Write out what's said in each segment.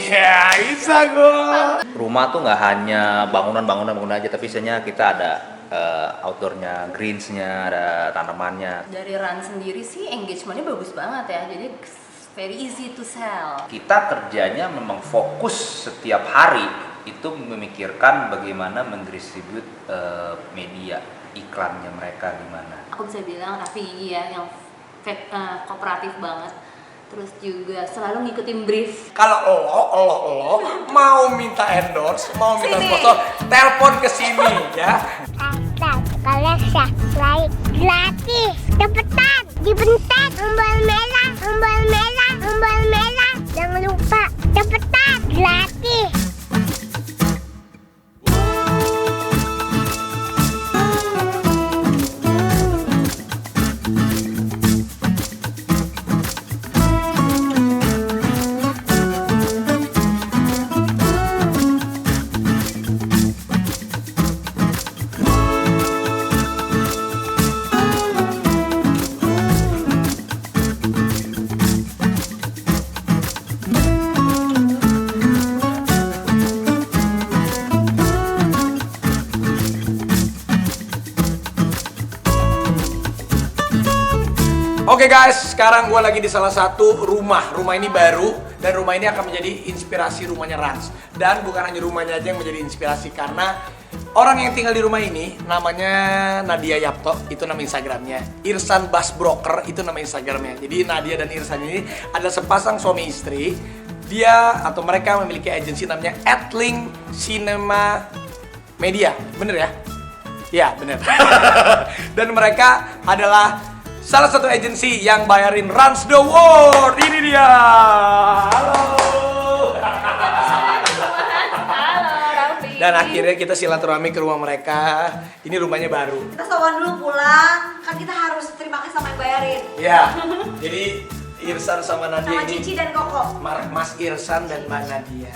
Ya, bisa gua. Rumah tuh nggak hanya bangunan aja, tapi biasanya kita ada outdoornya, greensnya, ada tanamannya. Dari Run sendiri sih engagementnya bagus banget ya, jadi very easy to sell. Kita kerjanya memang fokus setiap hari itu memikirkan bagaimana mendistribute media iklannya mereka gimana. Aku bisa bilang Raffi Gigi ya yang kooperatif banget. Terus juga selalu ngikutin brief. Kalau lo mau minta endorse, mau minta Sini. sponsor, telepon ke sini ya. Kalau subscribe gratis, cepetan, dibentak, tombol merah, jangan lupa, cepetan, gratis. Oke guys, sekarang gue lagi di salah satu rumah. Rumah ini baru dan rumah ini akan menjadi inspirasi rumahnya Rans. Dan bukan hanya rumahnya aja yang menjadi inspirasi, karena orang yang tinggal di rumah ini namanya Nadia Yapto, itu nama Instagramnya. Irsan Bas Broker, itu nama Instagramnya. Jadi Nadia dan Irsan ini adalah sepasang suami istri. Dia atau mereka memiliki agensi namanya Adlink Cinema Media, bener ya? Ya bener. Dan mereka adalah salah satu agensi yang bayarin Runs the World. Ini dia. Halo. Halo Raffi. Dan akhirnya kita silaturahmi ke rumah mereka. Ini rumahnya baru. Kita sowan dulu pulang, kan kita harus terima kasih sama yang bayarin. Ya. Jadi Irsan sama Nadia Sama ini. Cici dan Koko. Mas Irsan dan Mbak Nadia.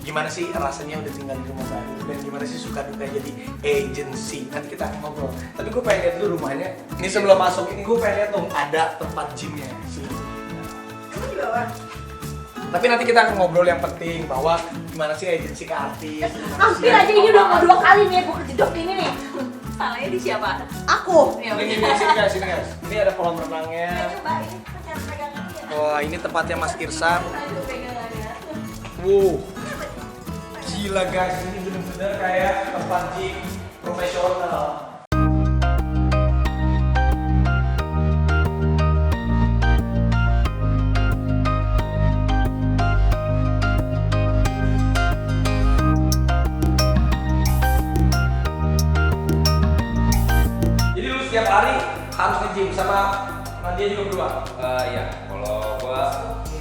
Gimana sih rasanya udah tinggal di rumah baru, dan gimana sih suka duka jadi agency? Nanti kita akan ngobrol. Tapi gue pengen lihat dulu rumahnya. Ini sebelum masuk ini gue pengen lihat dong ada tempat gymnya sih. Kamu di bawah. Tapi nanti kita akan ngobrol yang penting bahwa gimana sih agensi ke artis. Hampir aja ini udah mau 2 kali nih gue kejedok ini nih. Salahnya di siapa? Aku. Ya Ini udah. sini guys, sini guys. Ini ada kolam renangnya. Coba ini cara pegangannya. Wah, ini tempatnya Mas Irsan. Aduh, pegangannya. Wow. Gila guys, ini bener-bener kayak tempat gym profesional. Jadi lu setiap hari harus nge-gym sama Nadia juga berdua? Iya, kalau gua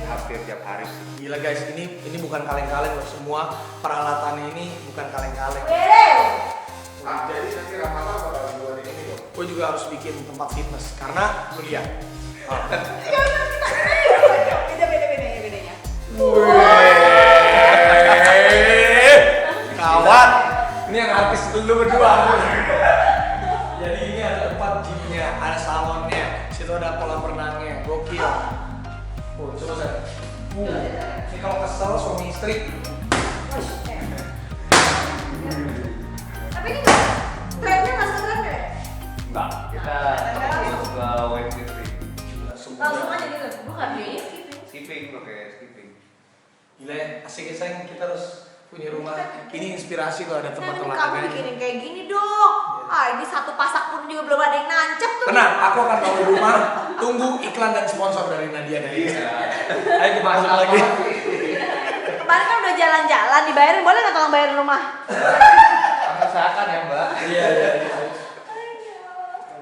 hampir tiap hari. Gila guys, ini bukan kaleng-kaleng loh, semua peralatannya ini bukan kaleng-kaleng. Jadi nanti Ramadhan bakal buat ini loh. Gue juga harus bikin tempat fitness karena lu lihat. Beda-bedanya. Kawan, ini yang artis dulu berdua. Jadi ini ada tempat gymnya, ada salonnya, situ ada kolam renangnya, gokil. Oh, coba saya. Ini kalau kesel suami istri. Tapi ini trennya masuk tren nggak ya? Enggak, kita masuk ke weightlifting. Langsung aja gitu. Bukan biaya skipping. Skipping, pakai skipping. Gila ya, asik ya sayang, kita harus punya rumah. Ini inspirasi kalau ada tempat Kamu olahraga. bikinin kayak gini dong. Ah, ini satu pasak pun juga belum ada yang nancep tuh. Tenang, aku akan tahu rumah. Tunggu iklan dan sponsor dari Nadia dan Irsa. Ayo kita masuk lagi. Kemarin kan udah jalan-jalan, dibayarin, boleh nggak tolong bayarin rumah? Usahakan ya Mbak. Iya.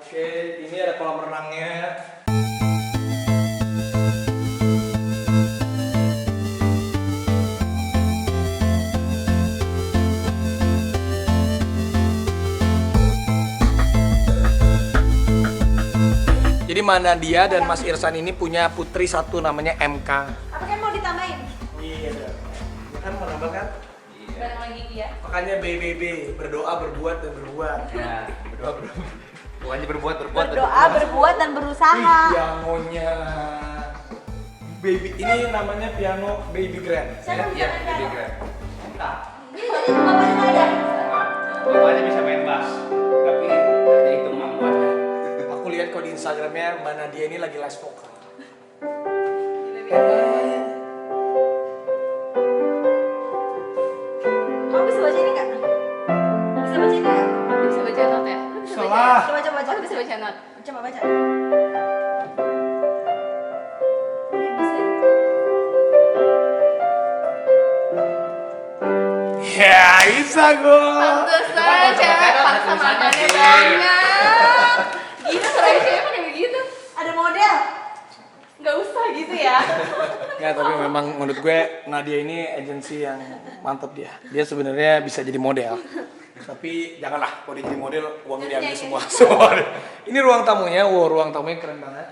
Oke, ini ada kolam renangnya. Jadi mana dia dan Mas Irsan ini punya putri satu namanya MK. Apa kan mau ditambahin? Iya, kan menambah kan? Bareng lagi dia. Makanya BBB, berdoa, berbuat dan berbuat. Ya, pokoknya berbuat. Berdoa, berbuat dan berusaha. Ih, yang monyet. Baby, ini namanya piano baby grand. Iya, jadi keren. Entah. Ini bapaknya nggak ada. Bapaknya bisa main bass, tapi jadi kemampuannya. Aku lihat kok di Instagramnya Mbak Nadia ini lagi les vokal. Kamu bisa baca ini nggak? Bisa baca ini nggak? Bisa baca not ya? Lu bisa baca? Salah. Coba coba Oh, coba. lu bisa baca not? Coba baca. Ya, bisa gue. Pantesan cewek paksa makannya banyak. Gila suara cewek kan yang begitu. Ada model. Nggak usah gitu ya. Nggak, tapi memang menurut gue Nadia ini agensi yang mantap dia. Dia sebenarnya bisa jadi model. Tapi janganlah, kalau dia jadi model uangnya diambil semua. Semua. Ini ruang tamunya, wow, ruang tamunya keren banget.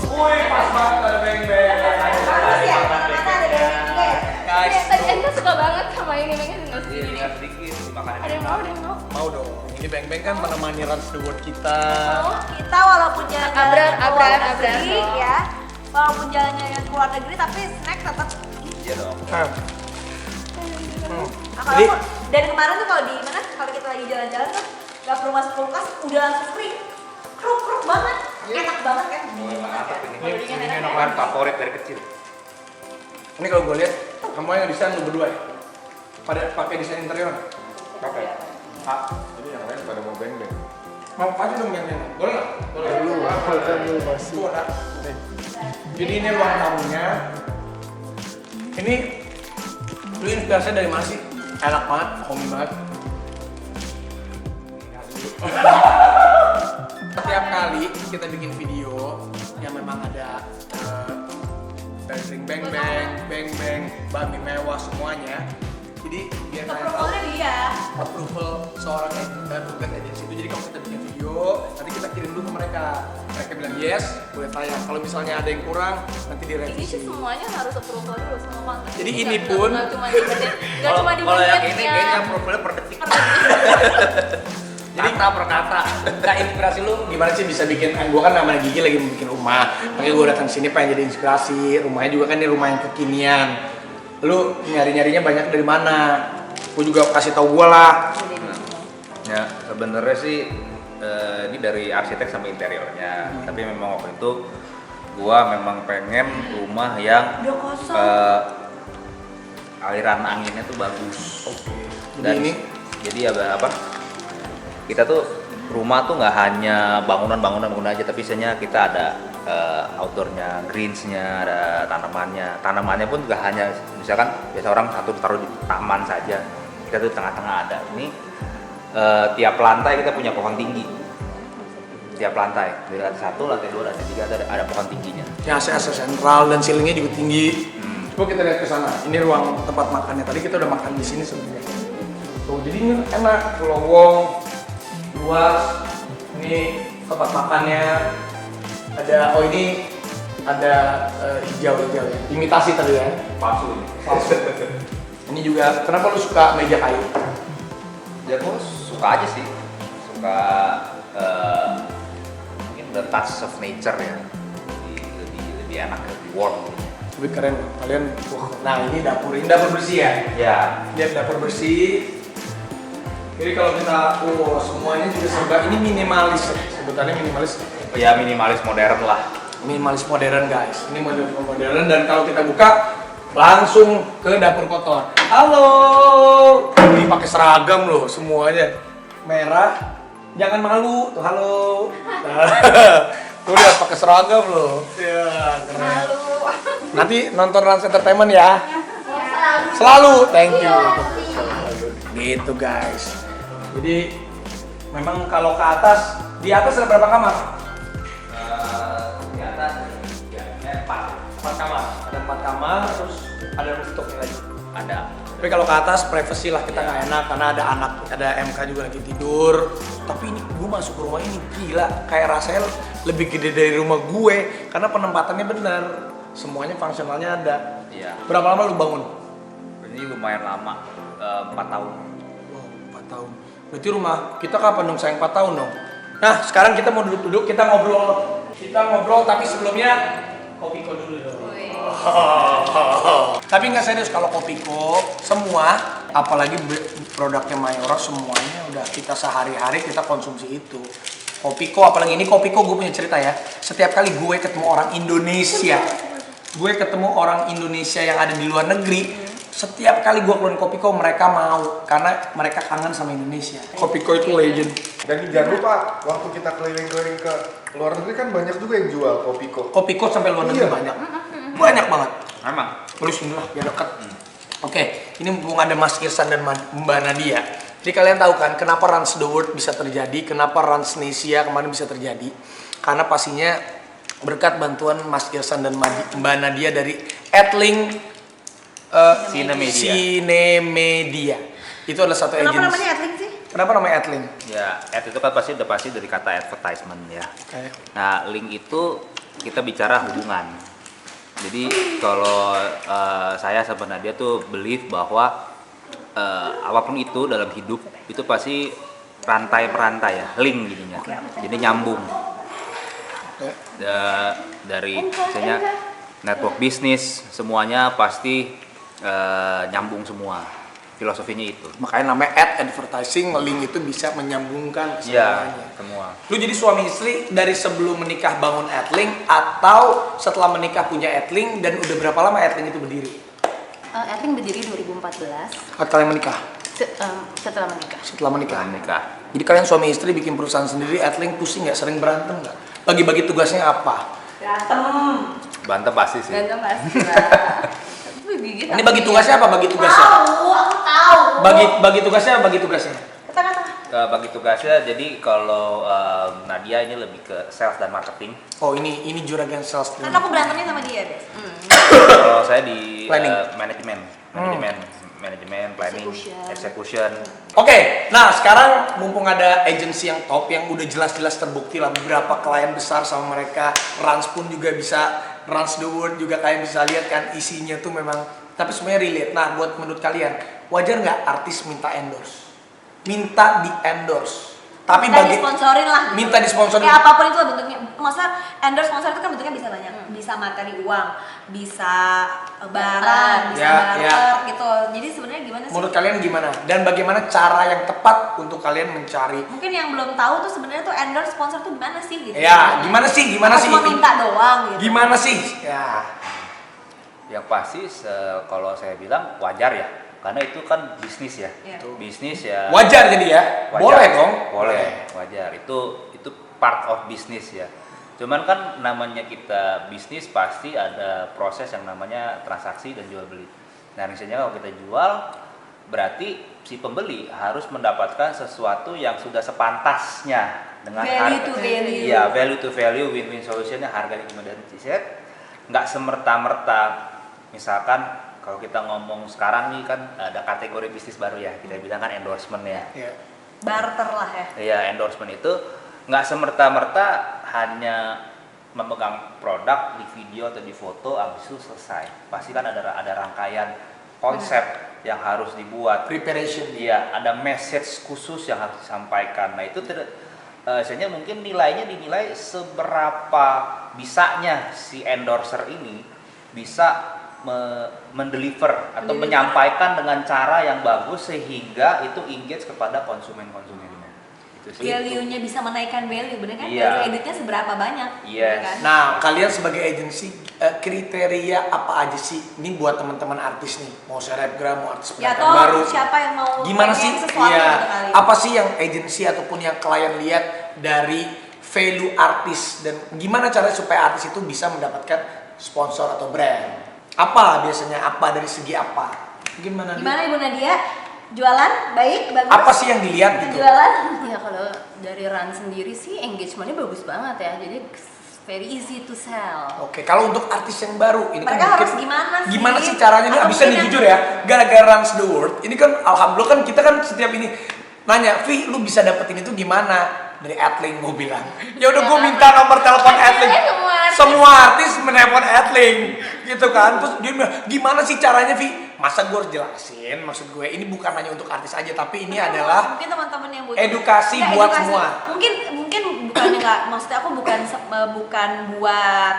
Wih, pas banget ada beng-beng. Bagus ya? Mana ada bebek? Guys, Tadi Anda suka banget sama ini, pengen tinggal Iya, sendiri. tinggal sedikit dimakan. Ada yang mau, ada yang mau. mau dong. Ini beng-beng kan menemani Rans the World kita. Oh, kita walaupun jalan-jalan ke luar Abrar, negeri dong. ya, walaupun jalannya ke luar negeri tapi snack tetap. Iya dong. Nah, Nah, kalau Jadi- aku- dari kemarin tuh kalau di mana kalau kita lagi jalan-jalan tuh nggak perlu masuk kulkas udah langsung free, kruk banget, enak banget kan? Memang mantap ini. Ini enak. Minuman favorit dari kecil. ini kalau gue lihat kamu yang desain lu berdua ya. Pada pakai desain interior. Oke. Ah, Jadi yang lain pada mau beng-beng. mau aja dong yang ini. Boleh nggak? Boleh. Lu masih. Tuh ada. Nih. Jadi ini ruang tamunya. Ini lu inspirasinya dari mana sih? Enak banget, homey banget. Setiap kali kita bikin video yang memang ada beng beng, babi mewah semuanya. Jadi biar kalian tahu Approval-nya dia. approval seorang tugas agensi itu. Jadi kalau kita bikin video, nanti kita kirim dulu ke mereka. Mereka bilang yes, boleh tayang. Kalau misalnya ada yang kurang, nanti Ini direvisi. sih semuanya harus approval dulu sama konten. Jadi ini pun- nggak cuma di menit, nggak Kalau cuma di kalau yang menit ini ya. kayaknya approval per detik. Jadi kata per kata. Nah, inspirasi lu gimana sih bisa bikin? Gua kan namanya Gigi lagi mau bikin rumah. Makanya gua datang sini pengen jadi inspirasi. Rumahnya juga kan ini rumah yang kekinian. Lu nyari-nyarinya banyak dari mana? Gua juga kasih tahu gua lah. Ya sebenarnya sih ini dari arsitek sampai interiornya. Tapi memang waktu itu gua memang pengen rumah yang Udah kosong. aliran anginnya tuh bagus. Jadi ini Jadi apa? Kita tuh rumah tuh nggak hanya bangunan aja, tapi biasanya kita ada outdoornya, greensnya, ada tanamannya pun nggak hanya misalkan biasa orang satu taruh di taman saja, kita tuh tengah-tengah ada. Ini tiap lantai kita punya pohon tinggi, tiap lantai dari lantai 1, lantai 2, lantai 3 ada pohon tingginya. ya AC sentral dan ceilingnya juga tinggi. Coba kita lihat ke sana. Ini ruang tempat makannya. Tadi kita udah makan di sini sebenarnya. Tuh, jadi ini enak, lowong, luas. Ini tempat makannya. Ada, oh ini ada hijau ya. Imitasi tadi ya. Palsu ini. Ini juga. Kenapa lu suka meja kayu? Ya gue suka aja sih, suka mungkin the touch of nature ya, lebih enak, lebih warm. Lebih keren. Kalian, wah. Nah ini dapur bersih ya. Ya, Lihat dapur bersih. Jadi kalau kita, semuanya juga serba ini minimalis. Sebutannya minimalis. ya minimalis modern lah. Minimalis modern guys. Ini modern dan kalau kita buka langsung ke dapur kotor. Halo. Ini pakai seragam loh semuanya. Merah. Jangan malu. Tuh halo. Tuh lihat pakai seragam loh. Ya, keren. Malu. Nanti nonton Rans Entertainment ya. Selalu. Thank you. Gitu guys. Jadi memang kalau ke atas, di atas ada berapa kamar? Di atas ya 4 4 kamar. Ada 4 kamar, terus ada rooftopnya lagi. ada. Tapi kalau ke atas privacy lah, kita nggak enak karena ada anak, ada MK juga lagi tidur. Tapi ini gue masuk ke rumah ini gila, kayak rasanya lebih gede dari rumah gue karena penempatannya benar, semuanya fungsionalnya ada. Iya. Berapa lama lu bangun? Ini lumayan lama, 4 tahun. Wow, 4 tahun. Berarti rumah kita kapan dong sayang 4 tahun dong? Nah sekarang kita mau duduk-duduk, kita ngobrol. Tapi sebelumnya Kopiko dulu dong. Tapi nggak serius kalau Kopiko semua, apalagi produknya Mayora semuanya udah kita sehari-hari kita konsumsi itu. Kopiko, apalagi ini Kopiko, gue punya cerita ya. Setiap kali gue ketemu orang Indonesia yang ada di luar negeri, setiap kali gue keluarin Kopiko mereka mau karena mereka kangen sama Indonesia. Kopiko itu legend. Dan jangan lupa waktu kita keliling-keliling ke luar negeri kan banyak juga yang jual Kopiko. Kopiko sampai luar negeri Iya. banyak banget. Emang? Terus inilah biar dekat. Oke, ini mumpung ada Mas Irsan dan Mbak Nadia. Jadi kalian tahu kan kenapa Runs the World bisa terjadi, kenapa Runs Nesia kemarin bisa terjadi? Karena pastinya berkat bantuan Mas Irsan dan Mbak Nadia dari Adlink Cinemedia. Itu adalah satu agensi. Kenapa namanya Adlink sih? Kenapa namanya Adlink? Ya, ad itu kan udah pasti dari kata advertisement ya. Oke. Nah, link itu kita bicara hubungan. Jadi kalau saya sama Nadia tuh believe bahwa apapun itu dalam hidup itu pasti rantai-perantai ya, link jadinya. Jadi nyambung. Dari misalnya network bisnis semuanya pasti nyambung semua. Filosofinya itu. Makanya namanya advertising, link itu bisa menyambungkan Iya, semuanya. semua. Lu jadi suami istri dari sebelum menikah bangun Adlink atau setelah menikah punya Adlink, dan udah berapa lama Adlink itu berdiri? Adlink berdiri 2014 Saat kalian menikah? setelah menikah. Setelah menikah. Menikah. Jadi kalian suami istri bikin perusahaan sendiri, Adlink pusing nggak? Sering berantem nggak? Bagi-bagi tugasnya apa? Berantem pasti sih. Ganteng pasti lah. Tapi gigit Ini aku bagi ya. tugasnya apa? Bagi tugasnya? Tahu, aku tahu. Bagi tugasnya apa? Bagi tugasnya? Kata-kata. Bagi tugasnya, jadi kalau Nadia ini lebih ke sales dan marketing. Oh ini juragan sales. Kan aku berantemnya sama dia deh. Kalau saya di Planning. manajemen, planning, Execution. execution. Oke, nah sekarang mumpung ada agensi yang top yang udah jelas-jelas terbukti lah beberapa klien besar sama mereka, Rans pun juga bisa, Rans the World juga kalian bisa lihat kan isinya tuh memang, tapi semuanya relate. Nah buat menurut kalian, wajar nggak artis minta endorse? Minta di endorse, tapi Minta bagi disponsorin lah. minta disponsorin. Ya apapun itu lah bentuknya. Maksudnya endorse sponsor itu kan bentuknya bisa banyak. Bisa materi uang, bisa barang, bisa Ya, barter gitu. Jadi sebenarnya gimana sih? Menurut kalian gimana? Dan bagaimana cara yang tepat untuk kalian mencari? Mungkin yang belum tahu tuh sebenarnya tuh endorse sponsor tuh gimana sih gitu. Ya, gimana sih? Gimana Apa sih? cuma minta doang gitu. Gimana sih? Ya. Yang pasti kalau saya bilang wajar ya, karena itu kan bisnis ya. Iya. Bisnis ya. Wajar jadi ya? Wajar. Boleh dong? Boleh, wajar. Itu part of bisnis ya. Cuman kan namanya kita bisnis pasti ada proses yang namanya transaksi dan jual beli. Nah, misalnya kalau kita jual, berarti si pembeli harus mendapatkan sesuatu yang sudah sepantasnya dengan Value harga. to value. Iya, value to value, win-win solutionnya harga dan set. Nggak semerta-merta. Misalkan kalau kita ngomong sekarang nih kan ada kategori bisnis baru ya, kita bilang kan endorsement ya. Ya. Barter lah ya. Iya, endorsement itu nggak semerta-merta hanya memegang produk di video atau di foto habis itu selesai. Pasti kan ada rangkaian konsep yang harus dibuat. Preparation. Iya, ada message khusus yang harus disampaikan. Nah itu sebenarnya mungkin nilainya dinilai seberapa bisanya si endorser ini bisa mendeliver atau menyampaikan dengan cara yang bagus sehingga itu engage kepada konsumennya. Itu sih. Value-nya bisa menaikkan value, bener kan? Iya. Value editnya seberapa banyak? Yes. bener kan? Nah, kalian sebagai agensi kriteria apa aja sih? Ini buat teman-teman artis nih, mau selebgram, mau artis Ya pendatang toh baru. siapa yang mau Gimana pengen sih? sesuatu Iya. gitu kali. Apa sih yang agensi ataupun yang klien lihat dari value artis dan gimana cara supaya artis itu bisa mendapatkan sponsor atau brand. Apa biasanya? Apa dari segi apa? Gimana? Gimana Ibu Nadia? Jualan baik, bagus. Apa sih yang dilihat gitu? Jualan. Ya kalau dari Run sendiri sih engagementnya bagus banget ya, jadi very easy to sell. Oke, kalau untuk artis yang baru ini Mereka kan mungkin harus gimana sih? gimana sih caranya nih? Atau Abisnya nih mungkin jujur ya, gara-gara Runs the World, ini kan alhamdulillah kan kita kan setiap ini nanya, Vi, lu bisa dapetin itu gimana? Dari Adlink gue bilang. Ya udah gue minta nomor telepon Adlink. Semua artis menelpon Adlink, gitu kan? Terus dia bilang, gimana sih caranya, Vi? Masa gue harus jelasin? Maksud gue ini bukan hanya untuk artis aja, tapi ini adalah mungkin teman-teman yang butuh edukasi Nggak, buat edukasi. semua. Mungkin bukannya nggak, maksudnya aku bukan buat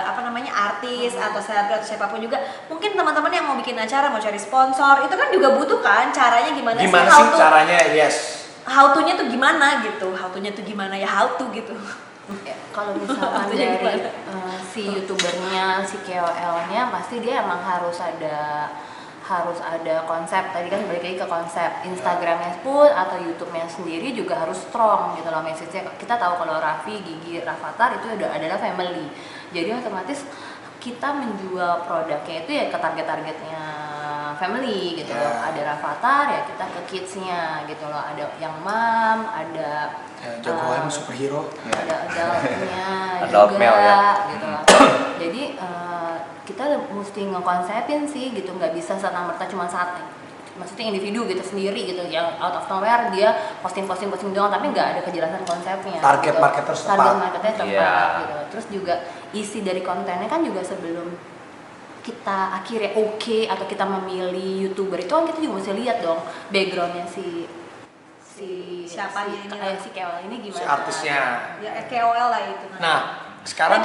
apa namanya artis atau selebgram atau siapapun juga. Mungkin teman-teman yang mau bikin acara, mau cari sponsor, itu kan juga butuh kan caranya gimana Gimana sih sih caranya? Yes. how to-nya tuh gimana gitu. How to-nya tuh gimana ya, how to gitu. Ya, kalau misalkan Jadi dari gimana? si youtubernya, si KOL-nya pasti dia emang harus ada konsep. Tadi kan balik lagi ke konsep Instagramnya pun atau YouTube-nya sendiri juga harus strong gitu loh message-nya. Kita tahu kalau Raffi, Gigi, Rafathar itu adalah family, jadi otomatis kita menjual produknya itu ya ke targetnya family gitu loh. Ada Rafathar ya kita ke kids-nya gitu loh. Ada yang mom, ada Jagoan superhero. ada adultnya Adult juga male, ya. gitu loh. Jadi kita mesti ngekonsepin sih gitu, nggak bisa serta-merta cuma maksudnya individu gitu sendiri gitu yang out of nowhere dia posting doang tapi nggak ada kejelasan konsepnya. Target gitu. marketer tepat. Target marketnya tepat Iya. gitu. Terus juga isi dari kontennya kan juga sebelum kita akhirnya oke atau kita memilih youtuber itu kan kita juga mesti lihat dong backgroundnya si Siapanya ini lah. si KOL ini gimana, Si artisnya. Ya KOL lah itu. Nah, sekarang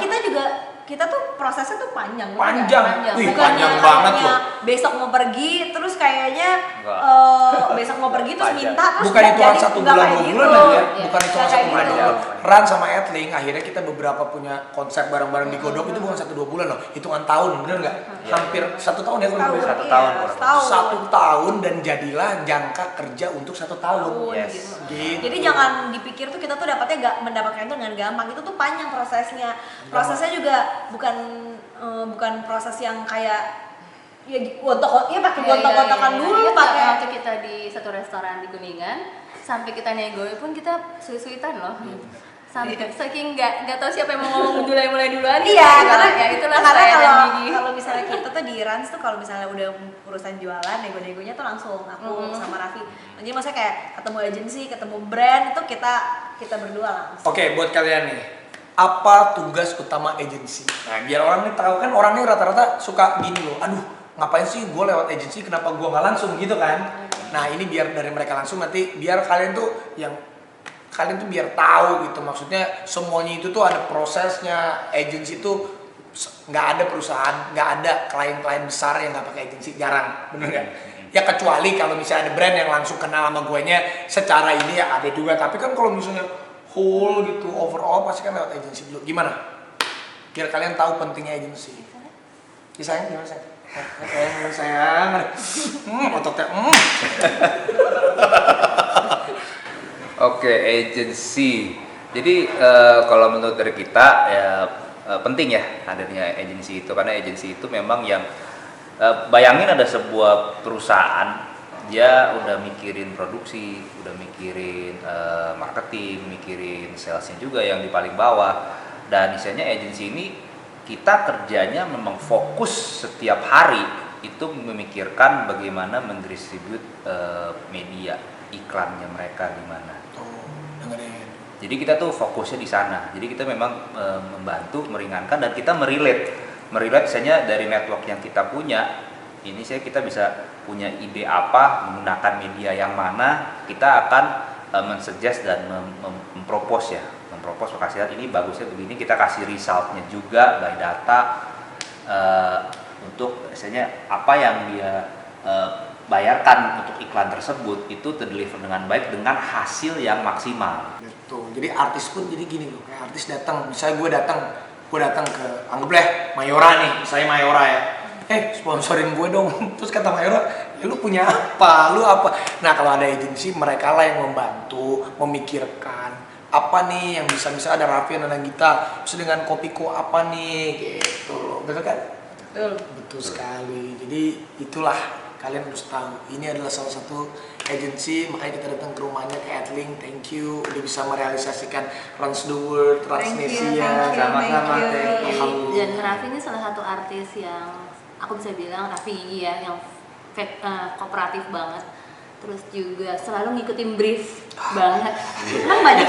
kita tuh prosesnya tuh panjang. Panjang. Wih, Bukannya panjang banget kayaknya loh. Besok mau pergi terus kayaknya Enggak. besok mau pergi terus Panjang. minta terus bukan nggak hitungan jadi, 1 nggak bulan kayak 2 gitu. bulan ya, Iya. bukan hitungan Nggak 1 kayak bulan 2 gitu. bulan. Run sama Adlink akhirnya kita beberapa punya konsep bareng-bareng di Godok itu bukan 1-2 bulan loh, hitungan tahun, bener nggak? Hampir 1 tahun ya kalau Tahun, lebih. Satu iya, tahun, setahun. 1 tahun dan jadilah jangka kerja untuk 1 tahun. Yes. Gitu. Jadi jangan dipikir tuh kita tuh dapatnya mendapatkan itu dengan gampang. Itu tuh panjang prosesnya. Prosesnya juga bukan proses yang kayak ya pakai gontok-gontokan dulu Ingat nggak pakai. waktu kita di satu restoran di Kuningan sampai kita nego pun kita suit-suitan loh. Sampai saking nggak tahu siapa yang mau ngomong mulai duluan. Iya, karena ya itulah karena saya dan Gigi. kalau misalnya kita tuh di Rans tuh kalau misalnya udah urusan jualan, nego-negonya tuh langsung aku sama Raffi. Jadi maksudnya kayak ketemu agensi, ketemu brand itu kita berdua langsung. Oke, buat kalian nih, apa tugas utama agensi? Nah, biar orang nih tahu kan orangnya rata-rata suka gini loh. Aduh, ngapain sih gue lewat agensi? Kenapa gue nggak langsung gitu kan? Nah, ini biar dari mereka langsung nanti biar kalian tuh biar tahu gitu. Maksudnya semuanya itu tuh ada prosesnya. Agensi itu nggak ada perusahaan, nggak ada klien-klien besar yang nggak pakai agensi, jarang, bener nggak? Ya kecuali kalau misalnya ada brand yang langsung kenal sama gue nya secara ini ya ada juga. Tapi kan kalau misalnya whole gitu overall pasti kan lewat agensi dulu. Gimana? Biar kalian tahu pentingnya agensi. Sayang gimana sayang? Sayang. Ototnya. Oke, agency. Jadi kalau menurut dari kita ya penting ya hadirnya agency itu, karena agency itu memang yang bayangin ada sebuah perusahaan dia udah mikirin produksi, udah mikirin marketing, mikirin salesnya juga yang di paling bawah. Dan misalnya agency ini kita kerjanya memang fokus setiap hari itu memikirkan bagaimana mendistribute media iklannya mereka gimana. Dengerin. Jadi kita tuh fokusnya di sana. Jadi kita memang membantu, meringankan, dan kita merelate misalnya dari network yang kita punya. Ini kita bisa punya ide apa, menggunakan media yang mana, kita akan mensuggest dan mempropose ya. Mempropose, kasih lihat ini bagusnya begini, kita kasih resultnya juga by data untuk misalnya apa yang dia bayarkan untuk iklan tersebut itu terdeliver dengan baik dengan hasil yang maksimal. Gitu. Jadi artis pun jadi gini loh, kayak artis datang, misalnya gue datang ke anggaplah Mayora nih, misalnya Mayora ya. Sponsorin gue dong. Terus kata Mayora, ya lu punya apa? Lu apa? Nah, kalau ada agensi, mereka lah yang membantu, memikirkan apa nih yang bisa ada Raffi dan Gita, terus dengan Kopiko apa nih gitu loh, betul kan? Betul sekali. Jadi itulah, kalian harus tahu ini adalah salah satu agency, makanya kita datang ke rumahnya, ke Adlink. Thank you udah bisa merealisasikan Runs the World, Transnesia. Sama-sama, thank you. Dan Raffi ini salah satu artis yang aku bisa bilang Raffi Gigi ya, yang kooperatif banget. Terus juga selalu ngikutin brief banget. Emang banyak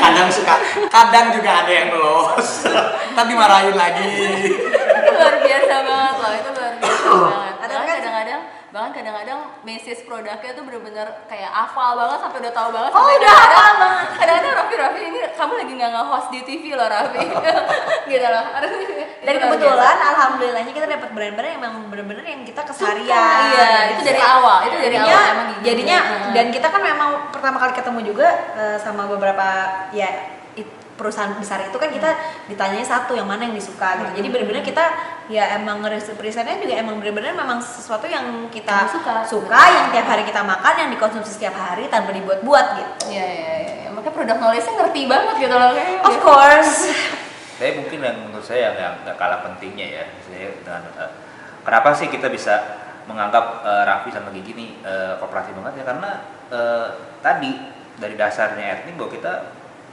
kadang juga ada yang lolos. Ntar dimarahin lagi. Itu luar biasa banget loh, itu luar biasa banget. Bahkan kadang-kadang message produknya tuh bener-bener kayak hafal banget sampai udah tahu banget. Oh, sampai udah hafal banget. Kadang-kadang Raffi ini kamu lagi nggak nge-host di TV loh Raffi. Gitu loh. Dan kebetulan alhamdulillahnya kita dapat brand-brand yang memang bener-bener yang kita keseharian. Iya, itu dari awal. Itu dari Jadinya- awal emang gitu. Jadinya dan kita kan memang pertama kali ketemu juga sama beberapa ya perusahaan besar itu kan kita ditanyanya satu yang mana yang disuka gitu. Jadi benar-benar kita ya emang risetnya juga emang benar-benar memang sesuatu yang kita suka yang tiap hari kita makan, yang dikonsumsi setiap hari tanpa dibuat-buat gitu. Iya. Makanya produk knowledge-nya ngerti banget gitu loh kayaknya. Of course. Tapi mungkin yang menurut saya yang nggak kalah pentingnya ya, misalnya dengan kenapa sih kita bisa menganggap Raffi sama Gigi nih kooperatif banget ya, karena tadi dari dasarnya Adlink bahwa kita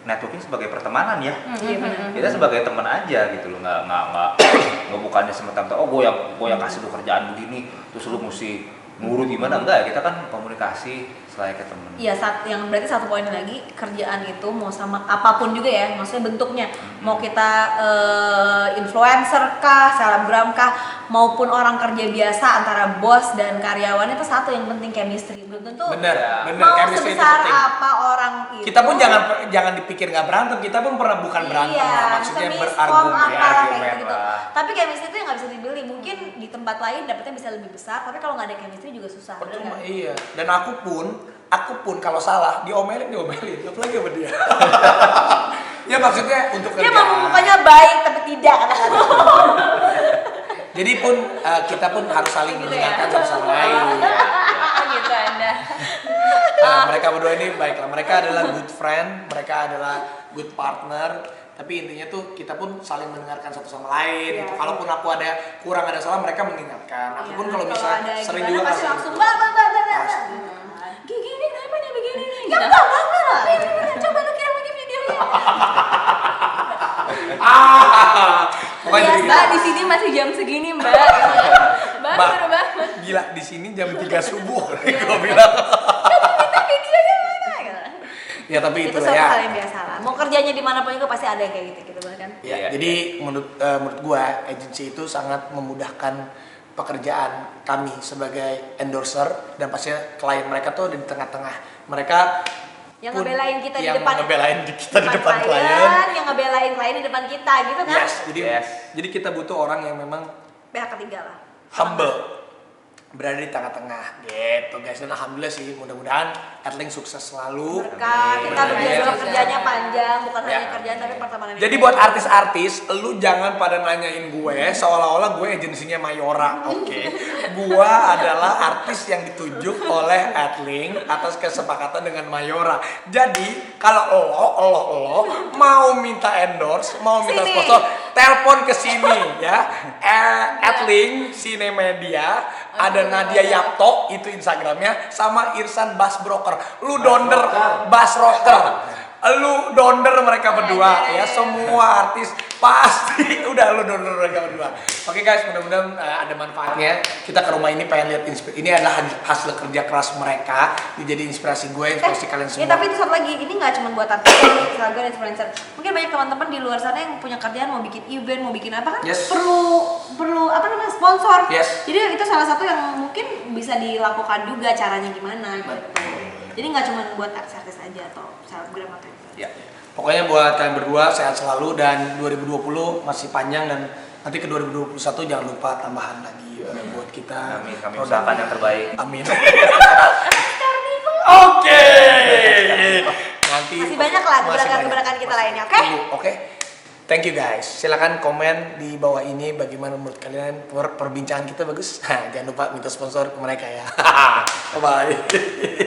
networking sebagai pertemanan ya. Iya benar. Kita sebagai teman aja gitu loh, nggak bukannya semata-mata gue yang kasih lu kerjaan begini terus lu mesti nurut gimana, enggak ya, kita kan komunikasi selayaknya temen. Iya, yang berarti satu poin lagi, kerjaan itu mau sama apapun juga ya, maksudnya bentuknya. Mau kita influencer kah, selebgram kah, maupun orang kerja biasa antara bos dan karyawan, itu satu yang penting, chemistry. Belum tentu Bener, mau chemistry itu sebesar penting. apa orang itu. Kita pun jangan dipikir nggak berantem, kita pun pernah bukan berantem lah, maksudnya bisa miskom berargumen. apa kayak argumen gitu. lah. Tapi chemistry itu yang nggak bisa dibeli. Mungkin di tempat lain dapetnya bisa lebih besar, tapi kalau nggak ada chemistry juga susah. bener Percuma, nggak? iya. Dan aku pun kalau salah diomelin, apalagi sama dia. Ya maksudnya untuk Dia kerjaan. mau mukanya baik tapi tidak kata-kata. Jadi pun kita pun harus saling Gitu mendengarkan ya. satu sama lain. Oh gitu Anda. Mereka berdua ini baiklah, mereka adalah good friend, mereka adalah good partner. Tapi intinya tuh kita pun saling mendengarkan satu sama lain. Iya. Gitu. Kalaupun aku kurang ada salah, mereka mengingatkan. Aku Iya, pun kalau bisa ada sering gimana, juga pasti kasih langsung gitu. bah. Gigi ini kenapa nih begini nih? Ya enggak lah. Coba lu kirim lagi videonya. Pokoknya Ya, jadi Mbak di sini masih jam segini Mbak. Gitu kan. Mbak Mbak, seru banget. gila di sini jam 3 subuh. Gue bilang. Kita videonya mana? Gitu. Ya tapi Itu itulah suatu ya. hal yang biasa lah. Mau kerjanya di mana pun juga pasti ada yang kayak gitu bener kan? Ya, Iya. jadi menurut gua agency itu sangat memudahkan pekerjaan kami sebagai endorser, dan pastinya klien mereka tuh di tengah-tengah. Mereka Yang pun ngebelain kita di yang depan ngebelain kita di depan klien. yang ngebelain klien di depan kita gitu kan? Yes, Yes. jadi kita butuh orang yang memang Pihak ketiga lah. humble, berada di tengah-tengah gitu guys. Dan alhamdulillah sih, mudah-mudahan Adlink sukses selalu. Berkah, kita Amin. berdua Amin. kerjanya panjang, bukan Ya. hanya kerjaan tapi pertemanan. Jadi buat artis-artis, lu jangan pada nanyain gue seolah-olah gue agensinya Mayora, oke? Gue adalah artis yang ditunjuk oleh Adlink atas kesepakatan dengan Mayora. Jadi kalau lo mau minta endorse, mau minta Sini. sponsor, telepon ke sini ya. Adlink Cinemedia, ada Nadia Yapto itu Instagramnya, sama Irsan Bas Broker. Lu donder Bas Rocker. Lu donder mereka berdua ya, semua artis pasti udah lu donder mereka berdua. Oke guys, mudah-mudahan ada manfaatnya. Kita ke rumah ini pengen lihat ini adalah hasil kerja keras mereka. Jadi inspirasi gue, inspirasi kalian semua. Ya tapi itu satu lagi, ini nggak cuma buat artis, selebgram, influencer. Mungkin banyak teman-teman di luar sana yang punya kerjaan mau bikin event, mau bikin apa kan? Yes. Perlu apa namanya sponsor. Yes. Jadi itu salah satu yang mungkin bisa dilakukan juga, caranya gimana gitu. Jadi nggak cuma buat artis-artis aja atau selebgram atau influencer. Ya. Pokoknya buat kalian berdua sehat selalu, dan 2020 masih panjang, dan nanti ke 2021 jangan lupa tambahan lagi buat kita. Amin, kami usahakan yang terbaik. Amin. Oke. Nanti Masih banyak lah masih gebrakan-gebrakan banyak. kita Masih lainnya, banyak. oke? Oke. Thank you guys. Silakan komen di bawah ini bagaimana menurut kalian perbincangan kita bagus. Jangan lupa minta sponsor ke mereka ya. Bye bye.